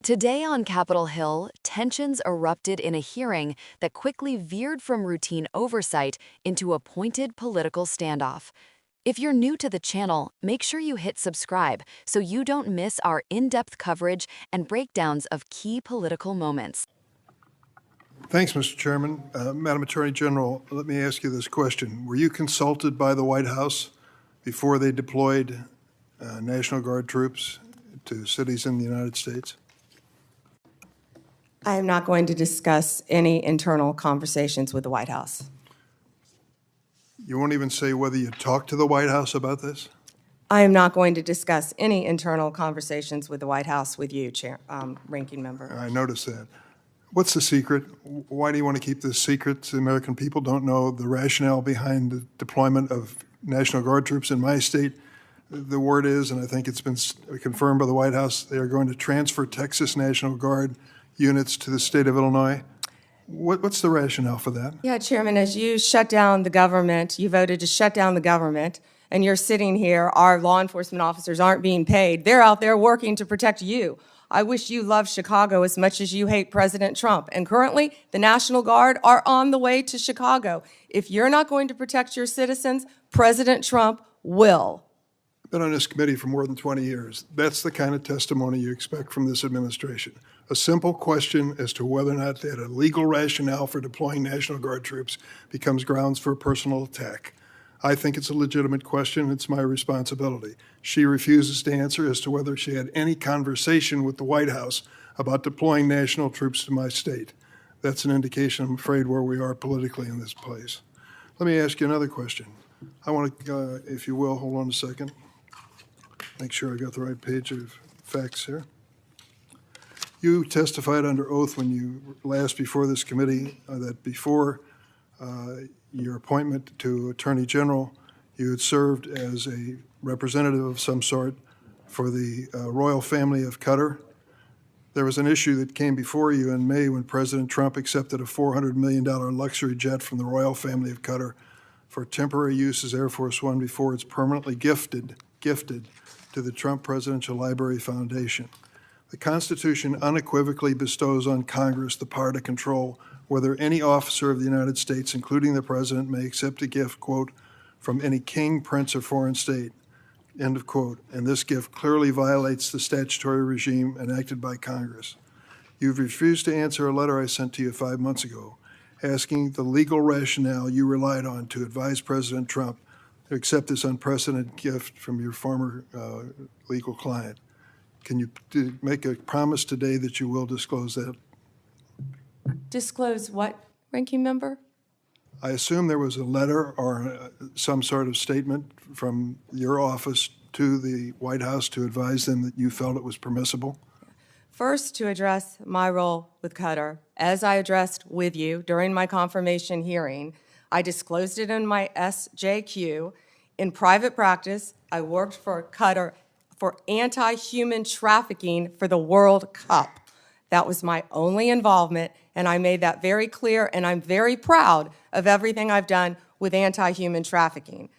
Today on Capitol Hill, tensions erupted in a hearing that quickly veered from routine oversight into a pointed political standoff. If you're new to the channel, make sure you hit subscribe so you don't miss our in-depth coverage and breakdowns of key political moments. Thanks, Mr. Chairman. Madam Attorney General, let me ask you this question. Were you consulted by the White House before they deployed National Guard troops to cities in the United States? I am not going to discuss any internal conversations with the White House. You won't even say whether you talked to the White House about this? I am not going to discuss any internal conversations with the White House with you, Ranking Member. I noticed that. What's the secret? Why do you want to keep this secret? The American people don't know the rationale behind the deployment of National Guard troops in my state. The word is, and I think it's been confirmed by the White House, they are going to transfer Texas National Guard units to the state of Illinois. What's the rationale for that? Yeah, Chairman, as you shut down the government, you voted to shut down the government, and you're sitting here, our law enforcement officers aren't being paid. They're out there working to protect you. I wish you loved Chicago as much as you hate President Trump. And currently, the National Guard are on the way to Chicago. If you're not going to protect your citizens, President Trump will. I've been on this committee for more than 20 years. That's the kind of testimony you expect from this administration. A simple question as to whether or not they had a legal rationale for deploying National Guard troops becomes grounds for a personal attack. I think it's a legitimate question. It's my responsibility. She refuses to answer as to whether she had any conversation with the White House about deploying national troops to my state. That's an indication, I'm afraid, where we are politically in this place. Let me ask you another question. I want to, if you will, hold on a second. Make sure I got the right page of facts here. You testified under oath when you last before this committee that before your appointment to Attorney General, you had served as a representative of some sort for the royal family of Qatar. There was an issue that came before you in May when President Trump accepted a $400 million luxury jet from the royal family of Qatar for temporary use as Air Force One before it's permanently gifted to the Trump Presidential Library Foundation. The Constitution unequivocally bestows on Congress the power to control whether any officer of the United States, including the President, may accept a gift, quote, from any king, prince, or foreign state, end of quote. And this gift clearly violates the statutory regime enacted by Congress. You've refused to answer a letter I sent to you 5 months ago asking the legal rationale you relied on to advise President Trump to accept this unprecedented gift from your former legal client. Can you make a promise today that you will disclose that? Disclose what, Ranking Member? I assume there was a letter or some sort of statement from your office to the White House to advise them that you felt it was permissible? First, to address my role with Qatar, as I addressed with you during my confirmation hearing, I disclosed it in my SJQ. In private practice, I worked for Qatar for anti-human trafficking for the World Cup. That was my only involvement, and I made that very clear, and I'm very proud of everything I've done with anti-human trafficking.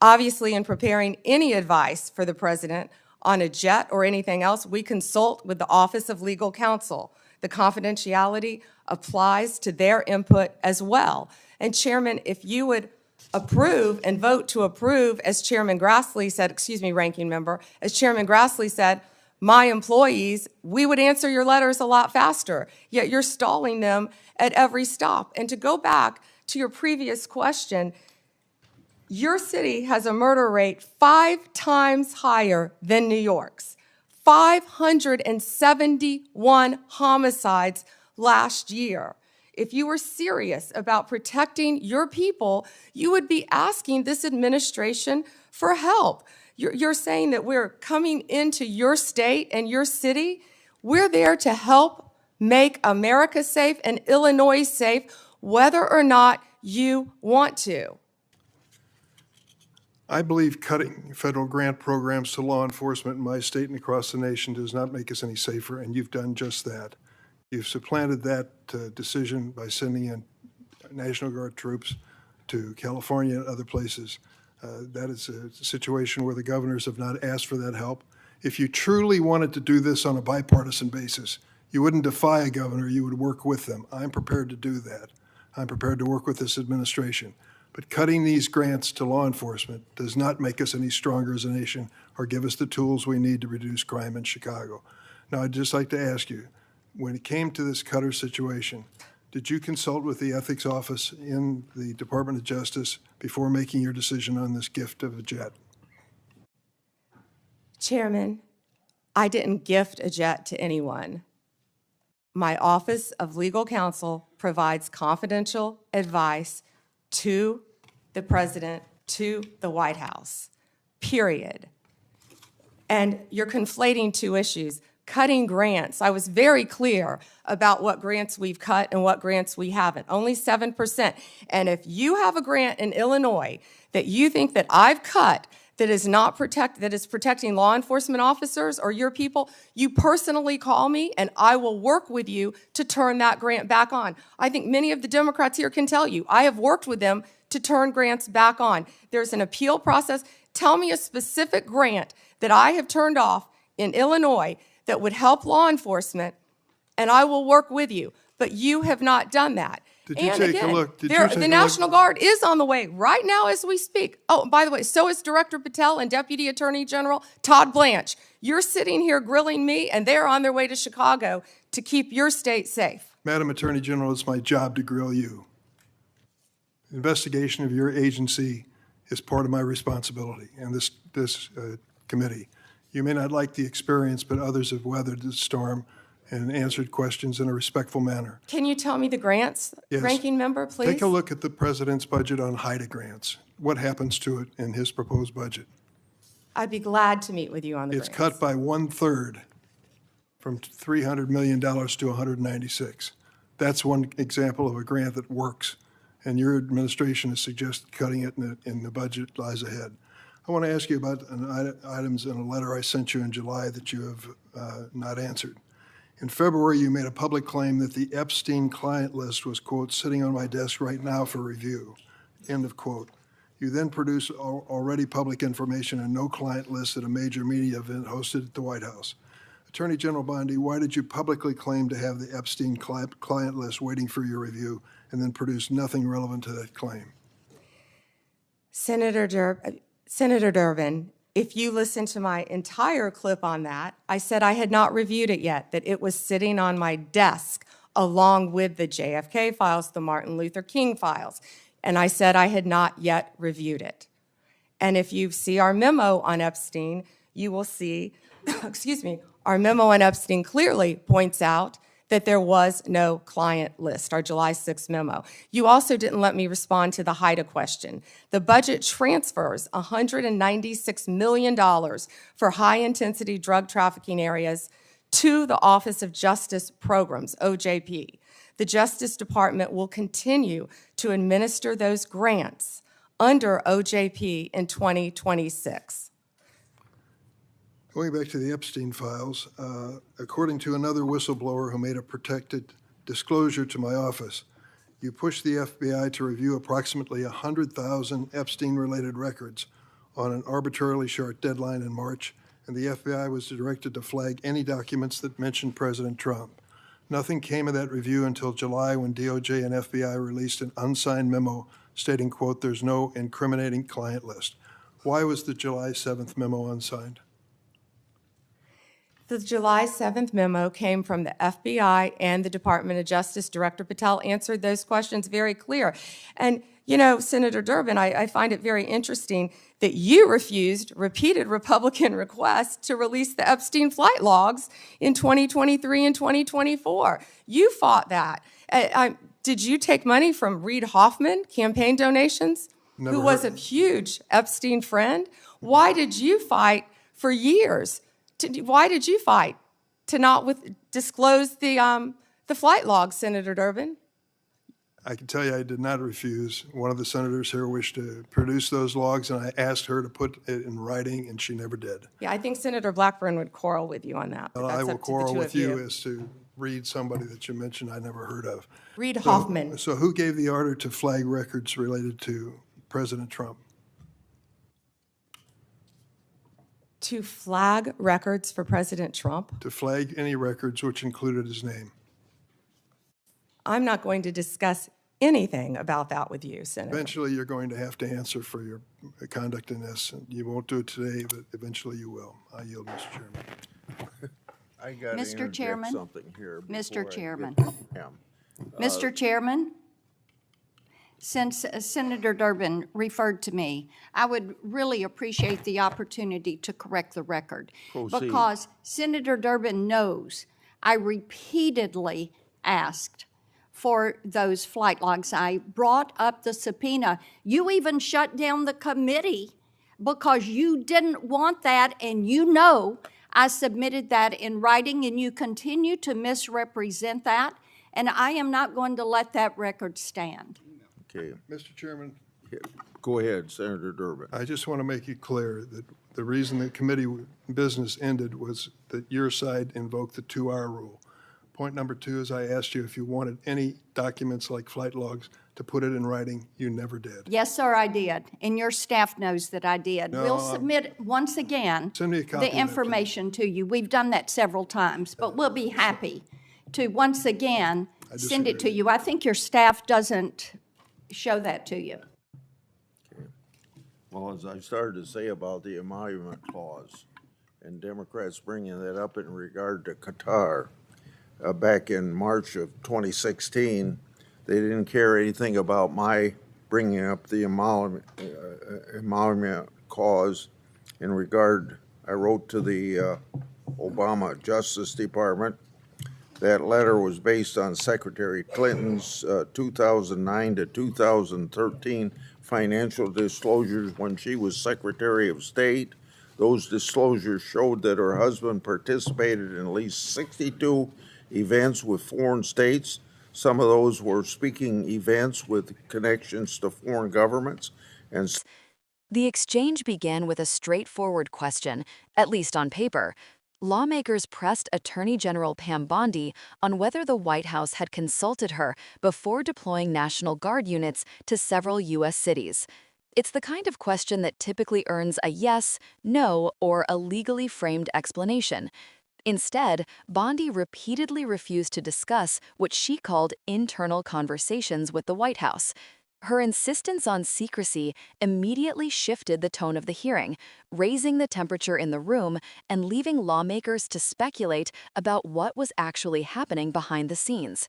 Obviously, in preparing any advice for the President on a jet or anything else, we consult with the Office of Legal Counsel. The confidentiality applies to their input as well. And Chairman, if you would approve and vote to approve, as Chairman Grassley said, excuse me, Ranking Member, as Chairman Grassley said, my employees, we would answer your letters a lot faster, yet you're stalling them at every stop. And to go back to your previous question, your city has a murder rate 5 times higher than New York's. 571 homicides last year. If you were serious about protecting your people, you would be asking this administration for help. You're saying that we're coming into your state and your city. We're there to help make America safe and Illinois safe, whether or not you want to. I believe cutting federal grant programs to law enforcement in my state and across the nation does not make us any safer, and you've done just that. You've supplanted that decision by sending in National Guard troops to California and other places. That is a situation where the governors have not asked for that help. If you truly wanted to do this on a bipartisan basis, you wouldn't defy a governor, you would work with them. I'm prepared to do that. I'm prepared to work with this administration. But cutting these grants to law enforcement does not make us any stronger as a nation or give us the tools we need to reduce crime in Chicago. Now, I'd just like to ask you, when it came to this Qatar situation, did you consult with the ethics office in the Department of Justice before making your decision on this gift of a jet? Chairman, I didn't gift a jet to anyone. My Office of Legal Counsel provides confidential advice to the President, to the White House, period. And you're conflating two issues. Cutting grants, I was very clear about what grants we've cut and what grants we haven't, only 7%. And if you have a grant in Illinois that you think that I've cut that is protecting law enforcement officers or your people, you personally call me and I will work with you to turn that grant back on. I think many of the Democrats here can tell you, I have worked with them to turn grants back on. There's an appeal process. Tell me a specific grant that I have turned off in Illinois that would help law enforcement, and I will work with you. But you have not done that. Did you take a look? The National Guard is on the way right now as we speak. Oh, by the way, so is Director Patel and Deputy Attorney General Todd Blanche. You're sitting here grilling me, and they're on their way to Chicago to keep your state safe. Madam Attorney General, it's my job to grill you. Investigation of your agency is part of my responsibility and this committee. You may not like the experience, but others have weathered the storm and answered questions in a respectful manner. Can you tell me the grants, Yes. Ranking Member, please? Take a look at the President's budget on HIDA grants. What happens to it in his proposed budget? I'd be glad to meet with you on the It's grants. cut by 1/3 from $300 million to 196. That's one example of a grant that works, and your administration has suggested cutting it in the budget lies ahead. I want to ask you about items in a letter I sent you in July that you have not answered. In February, you made a public claim that the Epstein client list was, quote, sitting on my desk right now for review, end of quote. You then produced already public information and no client list at a major media event hosted at the White House. Attorney General Bondi, why did you publicly claim to have the Epstein client list waiting for your review and then produce nothing relevant to that claim? Senator Durbin, if you listen to my entire clip on that, I said I had not reviewed it yet, that it was sitting on my desk along with the JFK files, the Martin Luther King files, and I said I had not yet reviewed it. And if you see our memo on Epstein, you will see, excuse me, our memo on Epstein clearly points out that there was no client list, our July 6th memo. You also didn't let me respond to the HIDA question. The budget transfers $196 million for high-intensity drug trafficking areas to the Office of Justice Programs, OJP. The Justice Department will continue to administer those grants under OJP in 2026. Going back to the Epstein files, according to another whistleblower who made a protected disclosure to my office, you pushed the FBI to review approximately 100,000 Epstein-related records on an arbitrarily short deadline in March, and the FBI was directed to flag any documents that mentioned President Trump. Nothing came of that review until July when DOJ and FBI released an unsigned memo stating, quote, there's no incriminating client list. Why was the July 7th memo unsigned? The July 7th memo came from the FBI and the Department of Justice. Director Patel answered those questions very clear. And, you know, Senator Durbin, I find it very interesting that you refused repeated Republican requests to release the Epstein flight logs in 2023 and 2024. You fought that. Did you take money from Reid Hoffman, campaign donations, who was a huge Epstein friend? Why did you fight for years? Why did you fight to not disclose the flight logs, Senator Durbin? I can tell you I did not refuse. One of the senators here wished to produce those logs, and I asked her to put it in writing, and she never did. Yeah, I think Senator Blackburn would quarrel with you on that. Well, I will quarrel with you as to Reid, somebody that you mentioned I never heard of. Reid Hoffman. So who gave the order to flag records related to President Trump? To flag records for President Trump? To flag any records which included his name. I'm not going to discuss anything about that with you, Senator. Eventually, you're going to have to answer for your conduct in this. And you won't do it today, but eventually you will. I yield, Mr. Chairman. I got to Mr. interject Chairman? something here. Mr. before I Chairman. get to Pam. Mr. Chairman, since Senator Durbin referred to me, I would really appreciate the opportunity to correct the record. Proceed. Because Senator Durbin knows I repeatedly asked for those flight logs. I brought up the subpoena. You even shut down the committee because you didn't want that, and you know I submitted that in writing, and you continue to misrepresent that, and I am not going to let that record stand. Okay, Mr. Chairman, go ahead, Senator Durbin. I just want to make it clear that the reason the committee business ended was that your side invoked the 2-hour rule. Point number 2 is I asked you if you wanted any documents like flight logs to put it in writing. You never did. Yes, sir, I did, and your staff knows that I did. No, We'll submit, once again, Send me a copy of the that, information to you. We've done that several times, but we'll be happy to, once again, send it to you. I think your staff doesn't show that to you. Well, as I started to say about the emolument clause, and Democrats bringing that up in regard to Qatar, back in March of 2016, they didn't care anything about my bringing up the emolument clause in regard. I wrote to the Obama Justice Department. That letter was based on Secretary Clinton's 2009 to 2013 financial disclosures when she was Secretary of State. Those disclosures showed that her husband participated in at least 62 events with foreign states. Some of those were speaking events with connections to foreign governments. And The exchange began with a straightforward question, at least on paper. Lawmakers pressed Attorney General Pam Bondi on whether the White House had consulted her before deploying National Guard units to several U.S. cities. It's the kind of question that typically earns a yes, no, or a legally framed explanation. Instead, Bondi repeatedly refused to discuss what she called internal conversations with the White House. Her insistence on secrecy immediately shifted the tone of the hearing, raising the temperature in the room and leaving lawmakers to speculate about what was actually happening behind the scenes.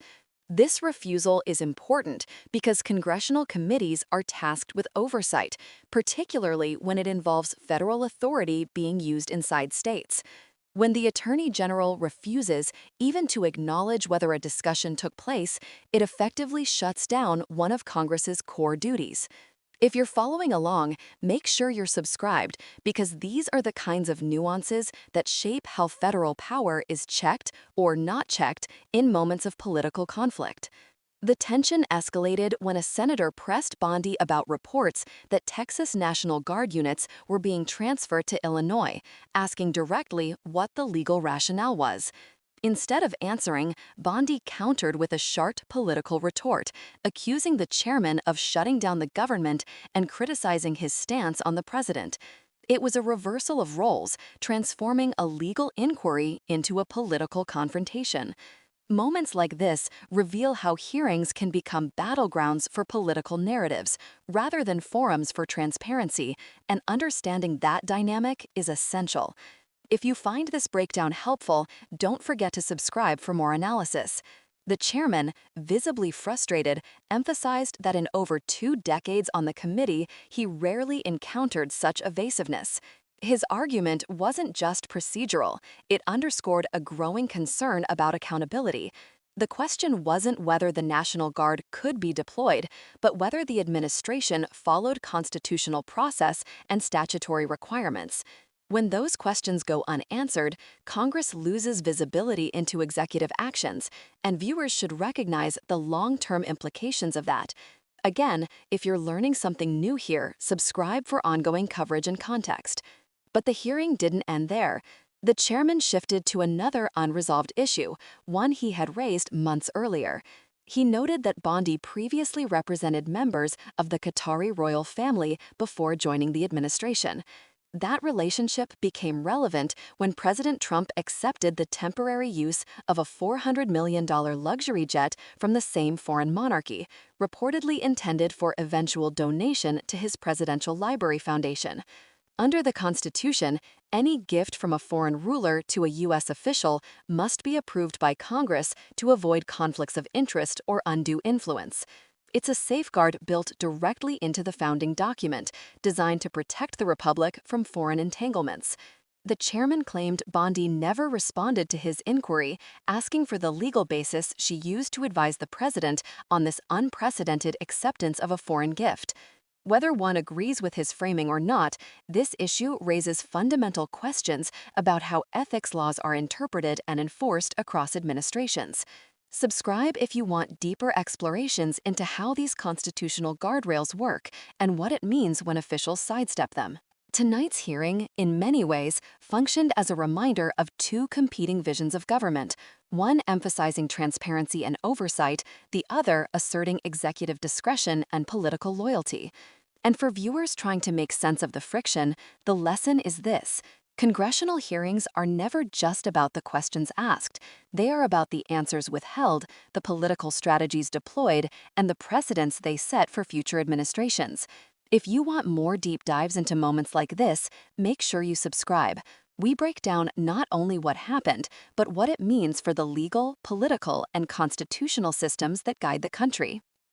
This refusal is important because congressional committees are tasked with oversight, particularly when it involves federal authority being used inside states. When the Attorney General refuses even to acknowledge whether a discussion took place, it effectively shuts down one of Congress's core duties. If you're following along, make sure you're subscribed because these are the kinds of nuances that shape how federal power is checked or not checked in moments of political conflict. The tension escalated when a senator pressed Bondi about reports that Texas National Guard units were being transferred to Illinois, asking directly what the legal rationale was. Instead of answering, Bondi countered with a sharp political retort, accusing the chairman of shutting down the government and criticizing his stance on the president. It was a reversal of roles, transforming a legal inquiry into a political confrontation. Moments like this reveal how hearings can become battlegrounds for political narratives rather than forums for transparency, and understanding that dynamic is essential. If you find this breakdown helpful, don't forget to subscribe for more analysis. The chairman, visibly frustrated, emphasized that in over 2 decades on the committee, he rarely encountered such evasiveness. His argument wasn't just procedural, it underscored a growing concern about accountability. The question wasn't whether the National Guard could be deployed, but whether the administration followed constitutional process and statutory requirements. When those questions go unanswered, Congress loses visibility into executive actions, and viewers should recognize the long-term implications of that. Again, if you're learning something new here, subscribe for ongoing coverage and context. But the hearing didn't end there. The chairman shifted to another unresolved issue, one he had raised months earlier. He noted that Bondi previously represented members of the Qatari royal family before joining the administration. That relationship became relevant when President Trump accepted the temporary use of a $400 million luxury jet from the same foreign monarchy, reportedly intended for eventual donation to his Presidential Library Foundation. Under the Constitution, any gift from a foreign ruler to a U.S. official must be approved by Congress to avoid conflicts of interest or undue influence. It's a safeguard built directly into the founding document, designed to protect the Republic from foreign entanglements. The chairman claimed Bondi never responded to his inquiry, asking for the legal basis she used to advise the president on this unprecedented acceptance of a foreign gift. Whether one agrees with his framing or not, this issue raises fundamental questions about how ethics laws are interpreted and enforced across administrations. Subscribe if you want deeper explorations into how these constitutional guardrails work and what it means when officials sidestep them. Tonight's hearing, in many ways, functioned as a reminder of two competing visions of government, one emphasizing transparency and oversight, the other asserting executive discretion and political loyalty. And for viewers trying to make sense of the friction, the lesson is this: congressional hearings are never just about the questions asked. They are about the answers withheld, the political strategies deployed, and the precedents they set for future administrations. If you want more deep dives into moments like this, make sure you subscribe. We break down not only what happened, but what it means for the legal, political, and constitutional systems that guide the country.